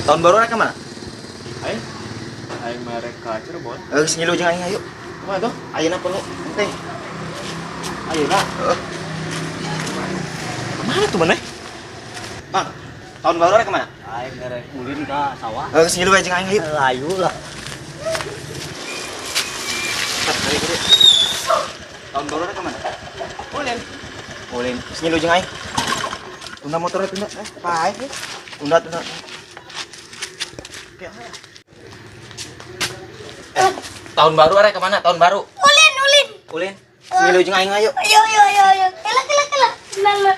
Tahun baru rek kemana? Aing merek ka Cirebon. Geus ngilu jeung aing ayo. Kumaha tuh? Ayeuna perlu penting. Ayeuna. Mana tuh maneh? Bang, tahun baru rek kemana? Aing merek ulin ka sawah. Geus ngilu aja jeung aing ayo. Layu lah. Tahun baru rek kemana? Ulin. Ulin. Geus ngilu jeung aing. Tunda motornya tunda. Pae. Tunda. Tahun baru rek kemana? Tahun baru. Ulin. Ngilu jeung aing ayo. Ayo. Kela. Mama.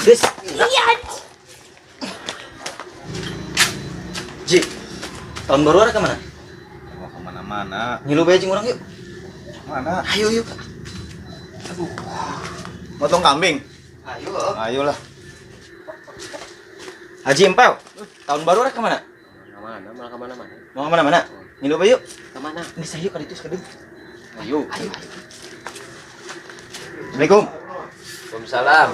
Geus. Iya. Ji. Tahun baru rek kemana? Mau kemana-mana. Ngilu bae jeung urang yuk. Mana? Ayo yuk. Aduh. Motong kambing. Ayo. Ayolah. Haji Empel. Tahun baru rek kemana? Malah kemana-mana. Mau kemana-mana? Ngilu bae yuk. Kemana? Geus ayo ka ditu sakeudeung. Ayo. Assalamualaikum. Waalaikumsalam.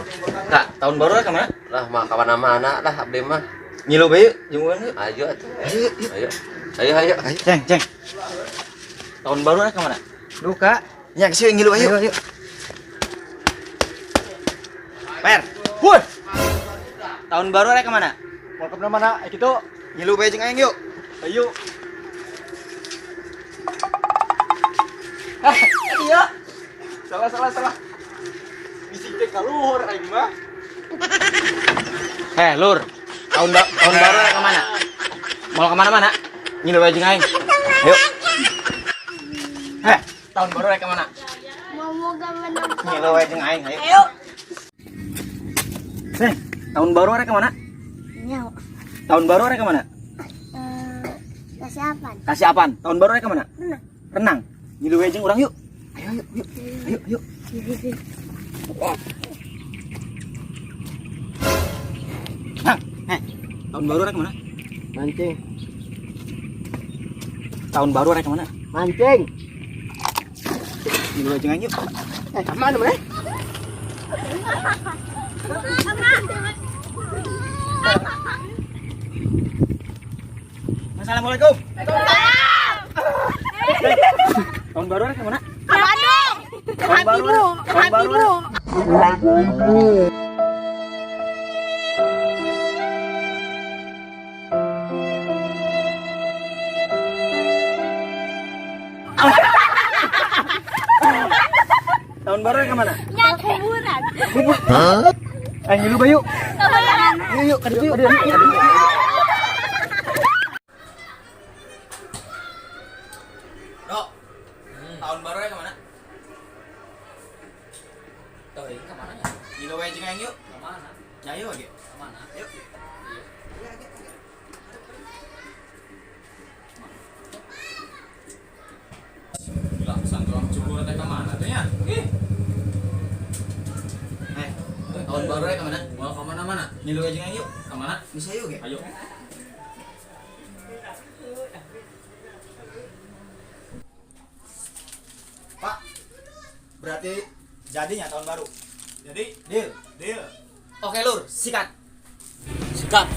Kak, tahun baru rek kemana? Lah mah kemana-mana lah abdi mah. Ngilu bae yuk jeung urang yuk. Ayo atuh. Ayo yuk. Ayo. Ceng. Tahun baru rek kemana? Duh, Kak. Nya geus ngilu ayo. Ayo. Per. Woi. Tahun baru rek kemana? Mau kemana-mana? Kitu. Ngilu bae jeung aing yuk. Ayo. Iya. Salah. Bisik teh kaluhur aing mah. Lur. Tahun baru rek kemana? Mau kemana-mana? Ngilu bae jeung aing. Ayo. Tahun baru rek kemana? Mau kemana? Ngilu bae jeung aing. Ayo. Ayo. Tahun baru rek kemana? Nyawa. Tahun baru rek kemana? Kasih apaan? Kasih apaan? Tahun baru rek kemana? Renang. Renang. Ngilu bae jeung urang yuk. Ayo. Tahun baru rek kemana? Mancing. Tahun baru rek kemana? Mancing. Ngilu bae jeung aing yuk. Kemana mana? Assalamualaikum. Tahun baru rek kemana? Tahun baru. Tahun baru rek kemana? Yang kuburan. Ngilu bae yuk. Yuk, ka ditu yuk. Dok, tahun baru rek kemana? Teuing ka mana nya? Ngilu bae jeung aing yuk. Kemana? Nyayo ge. Kemana? Yuk. Gila, santuang cukur teh ka mana teh nya? Tahun baru rek kemana? Mau ka mana-mana? Ngilu bae jeung aing yuk. Ka mana? Bisa yuk ge. Ayo. Pak, berarti jadinya tahun baru. Jadi, Deal. Oke lur, sikat. sikat.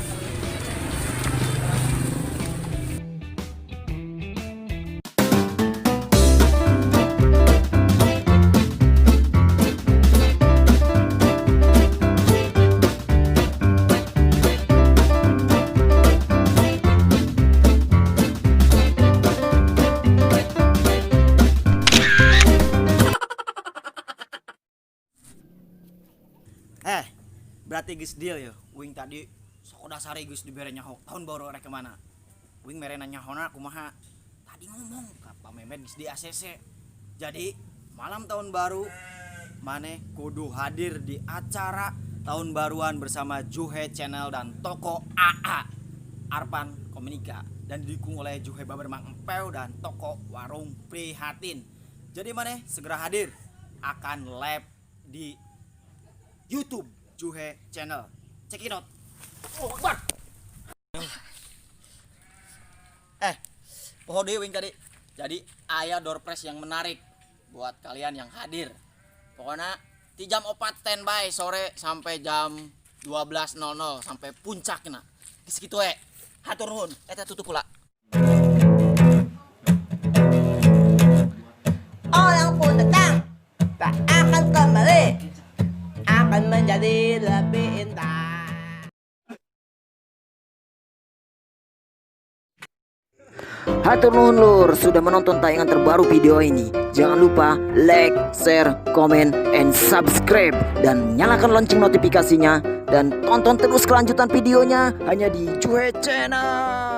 Berarti geus deal ya. Uing tadi sok dasari geus dibere nyaho. Tahun baru rek kemana? Uing mere nanyahona kumaha? Tadi ngomong ka Pak Memet geus di ACC. Jadi malam tahun baru maneh kudu hadir di acara tahun baruan bersama Juhe Channel dan toko AA Arpan Komunika dan didukung oleh Juhe Babermang Empeu dan toko Warung Prihatin. Jadi maneh segera hadir akan live di YouTube Juhe Channel. Check it out. Poho deui wing tadi. Jadi aya door prize yang menarik buat kalian yang hadir. Pokoknya di jam 4 standby sore sampai jam 12.00 sampai puncaknya. Geus kitu we. Hatur nuhun, eta tutup pula. Orang pun datang tak akan kembali, akan menjadi lebih indah. Hatur nuhun lur sudah menonton tayangan terbaru video ini. Jangan lupa like, share, komen, and subscribe. Dan nyalakan lonceng notifikasinya. Dan tonton terus kelanjutan videonya hanya di Cuhe Channel.